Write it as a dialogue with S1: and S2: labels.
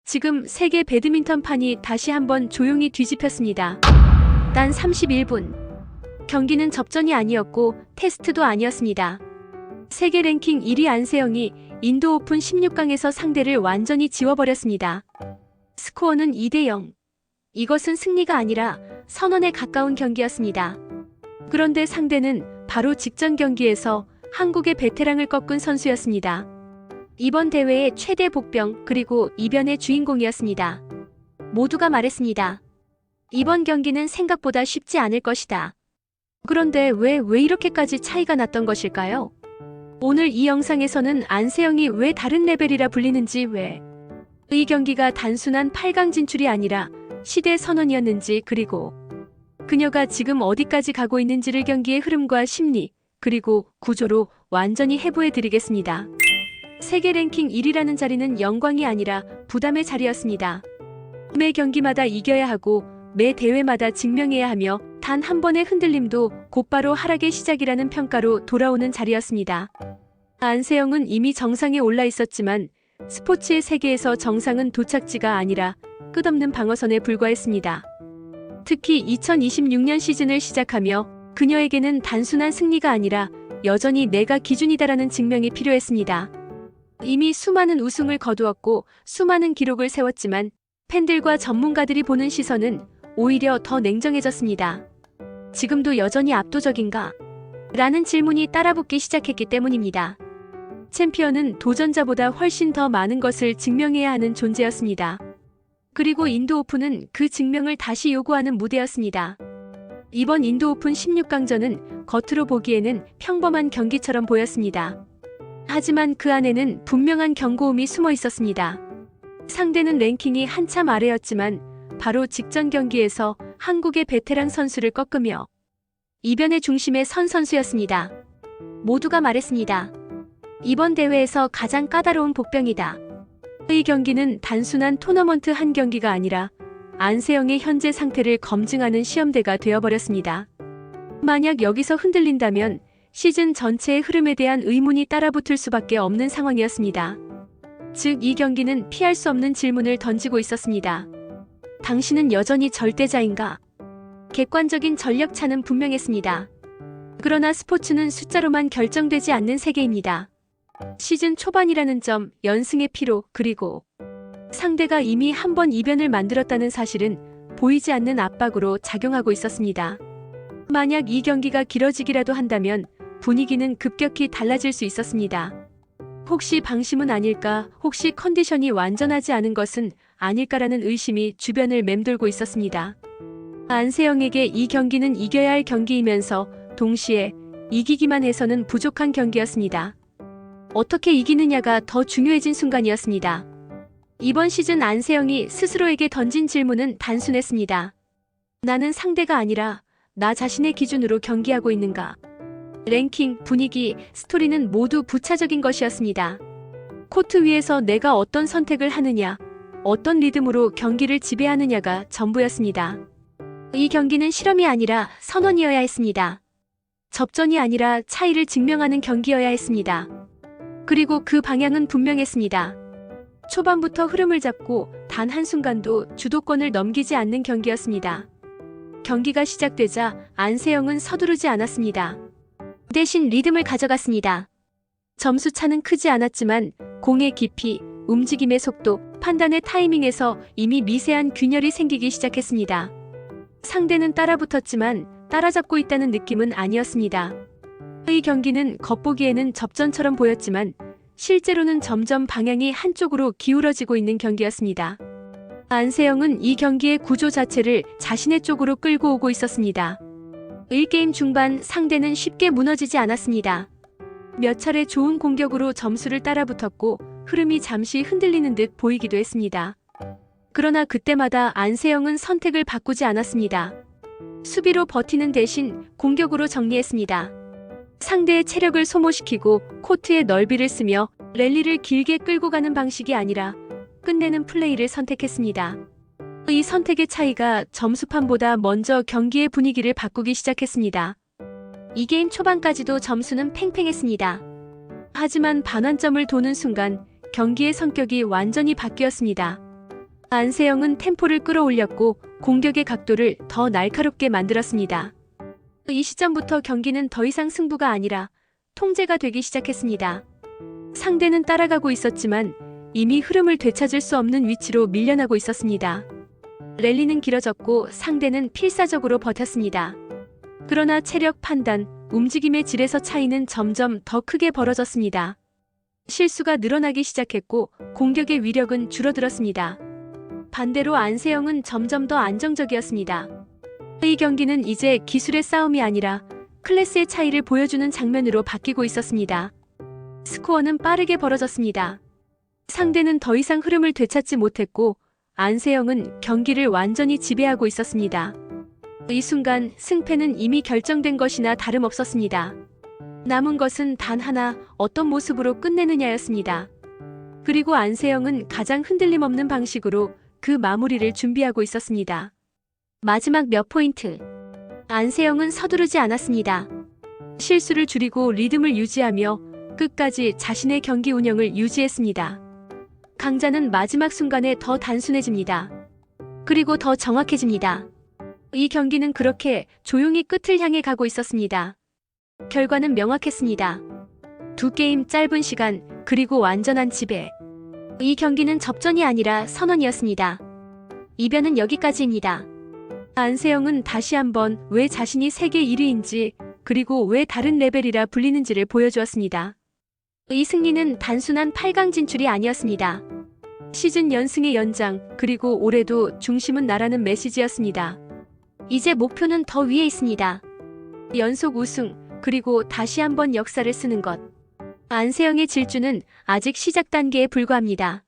S1: 지금 세계 배드민턴판이 다시 한번 조용히 뒤집혔습니다. 단 31분. 경기는 접전이 아니었고 테스트도 아니었습니다. 세계 랭킹 1위 안세영이 인도 오픈 16강에서 상대를 완전히 지워버렸습니다. 스코어는 2대0. 이것은 승리가 아니라 선언에 가까운 경기였습니다. 그런데 상대는 바로 직전 경기에서 한국의 베테랑을 꺾은 선수였습니다. 이번 대회의 최대 복병 그리고 이변의 주인공이었습니다. 모두가 말했습니다. 이번 경기는 생각보다 쉽지 않을 것이다. 그런데 왜 이렇게까지 차이가 났던 것일까요? 오늘 이 영상에서는 안세영이 왜 다른 레벨이라 불리는지, 이 경기가 단순한 8강 진출이 아니라 시대 선언이었는지, 그리고 그녀가 지금 어디까지 가고 있는지를 경기의 흐름과 심리, 그리고 구조로 완전히 해부해드리겠습니다. 세계 랭킹 1위라는 자리는 영광이 아니라 부담의 자리였습니다. 매 경기마다 이겨야 하고 매 대회마다 증명해야 하며 단 한 번의 흔들림도 곧바로 하락의 시작이라는 평가로 돌아오는 자리였습니다. 안세영은 이미 정상에 올라 있었지만 스포츠의 세계에서 정상은 도착지가 아니라 끝없는 방어선에 불과했습니다. 특히 2026년 시즌을 시작하며 그녀에게는 단순한 승리가 아니라 여전히 내가 기준이다라는 증명이 필요했습니다. 이미 수많은 우승을 거두었고 수많은 기록을 세웠지만 팬들과 전문가들이 보는 시선은 오히려 더 냉정해졌습니다. 지금도 여전히 압도적인가? 라는 질문이 따라붙기 시작했기 때문입니다. 챔피언은 도전자보다 훨씬 더 많은 것을 증명해야 하는 존재였습니다. 그리고 인도 오픈은 그 증명을 다시 요구하는 무대였습니다. 이번 인도 오픈 16강전은 겉으로 보기에는 평범한 경기처럼 보였습니다. 하지만 그 안에는 분명한 경고음이 숨어 있었습니다. 상대는 랭킹이 한참 아래였지만 바로 직전 경기에서 한국의 베테랑 선수를 꺾으며 이변의 중심에 선 선수였습니다. 모두가 말했습니다. 이번 대회에서 가장 까다로운 복병이다. 이 경기는 단순한 토너먼트 한 경기가 아니라 안세영의 현재 상태를 검증하는 시험대가 되어버렸습니다. 만약 여기서 흔들린다면 시즌 전체의 흐름에 대한 의문이 따라붙을 수밖에 없는 상황이었습니다. 즉, 이 경기는 피할 수 없는 질문을 던지고 있었습니다. 당신은 여전히 절대자인가? 객관적인 전력차는 분명했습니다. 그러나 스포츠는 숫자로만 결정되지 않는 세계입니다. 시즌 초반이라는 점, 연승의 피로, 그리고 상대가 이미 한 번 이변을 만들었다는 사실은 보이지 않는 압박으로 작용하고 있었습니다. 만약 이 경기가 길어지기라도 한다면 분위기는 급격히 달라질 수 있었습니다. 혹시 방심은 아닐까, 혹시 컨디션이 완전하지 않은 것은 아닐까라는 의심이 주변을 맴돌고 있었습니다. 안세영에게 이 경기는 이겨야 할 경기이면서 동시에 이기기만 해서는 부족한 경기였습니다. 어떻게 이기느냐가 더 중요해진 순간이었습니다. 이번 시즌 안세영이 스스로에게 던진 질문은 단순했습니다. 나는 상대가 아니라 나 자신의 기준으로 경기하고 있는가? 랭킹, 분위기, 스토리는 모두 부차적인 것이었습니다. 코트 위에서 내가 어떤 선택을 하느냐, 어떤 리듬으로 경기를 지배하느냐가 전부였습니다. 이 경기는 실험이 아니라 선언이어야 했습니다. 접전이 아니라 차이를 증명하는 경기여야 했습니다. 그리고 그 방향은 분명했습니다. 초반부터 흐름을 잡고 단 한순간도 주도권을 넘기지 않는 경기였습니다. 경기가 시작되자 안세영은 서두르지 않았습니다. 대신 리듬을 가져갔습니다. 점수 차는 크지 않았지만 공의 깊이, 움직임의 속도, 판단의 타이밍에서 이미 미세한 균열이 생기기 시작했습니다. 상대는 따라붙었지만 따라잡고 있다는 느낌은 아니었습니다. 이 경기는 겉보기에는 접전처럼 보였지만 실제로는 점점 방향이 한쪽으로 기울어지고 있는 경기였습니다. 안세영은 이 경기의 구조 자체를 자신의 쪽으로 끌고 오고 있었습니다. 1게임 중반 상대는 쉽게 무너지지 않았습니다. 몇 차례 좋은 공격으로 점수를 따라붙었고 흐름이 잠시 흔들리는 듯 보이기도 했습니다. 그러나 그때마다 안세영은 선택을 바꾸지 않았습니다. 수비로 버티는 대신 공격으로 정리했습니다. 상대의 체력을 소모시키고 코트의 넓이를 쓰며 랠리를 길게 끌고 가는 방식이 아니라 끝내는 플레이를 선택했습니다. 이 선택의 차이가 점수판보다 먼저 경기의 분위기를 바꾸기 시작했습니다. 이 게임 초반까지도 점수는 팽팽했습니다. 하지만 반환점을 도는 순간 경기의 성격이 완전히 바뀌었습니다. 안세영은 템포를 끌어올렸고 공격의 각도를 더 날카롭게 만들었습니다. 이 시점부터 경기는 더 이상 승부가 아니라 통제가 되기 시작했습니다. 상대는 따라가고 있었지만 이미 흐름을 되찾을 수 없는 위치로 밀려나고 있었습니다. 랠리는 길어졌고 상대는 필사적으로 버텼습니다. 그러나 체력 판단, 움직임의 질에서 차이는 점점 더 크게 벌어졌습니다. 실수가 늘어나기 시작했고 공격의 위력은 줄어들었습니다. 반대로 안세영은 점점 더 안정적이었습니다. 이 경기는 이제 기술의 싸움이 아니라 클래스의 차이를 보여주는 장면으로 바뀌고 있었습니다. 스코어는 빠르게 벌어졌습니다. 상대는 더 이상 흐름을 되찾지 못했고 안세영은 경기를 완전히 지배하고 있었습니다. 이 순간 승패는 이미 결정된 것이나 다름없었습니다. 남은 것은 단 하나, 어떤 모습으로 끝내느냐였습니다. 그리고 안세영은 가장 흔들림 없는 방식으로 그 마무리를 준비하고 있었습니다. 마지막 몇 포인트. 안세영은 서두르지 않았습니다. 실수를 줄이고 리듬을 유지하며 끝까지 자신의 경기 운영을 유지했습니다. 강자는 마지막 순간에 더 단순해집니다. 그리고 더 정확해집니다. 이 경기는 그렇게 조용히 끝을 향해 가고 있었습니다. 결과는 명확했습니다. 두 게임 짧은 시간, 그리고 완전한 지배. 이 경기는 접전이 아니라 선언이었습니다. 이변은 여기까지입니다. 안세영은 다시 한번 왜 자신이 세계 1위인지, 그리고 왜 다른 레벨이라 불리는지를 보여주었습니다. 이 승리는 단순한 8강 진출이 아니었습니다. 시즌 연승의 연장, 그리고 올해도 중심은 나라는 메시지였습니다. 이제 목표는 더 위에 있습니다. 연속 우승, 그리고 다시 한번 역사를 쓰는 것. 안세영의 질주는 아직 시작 단계에 불과합니다.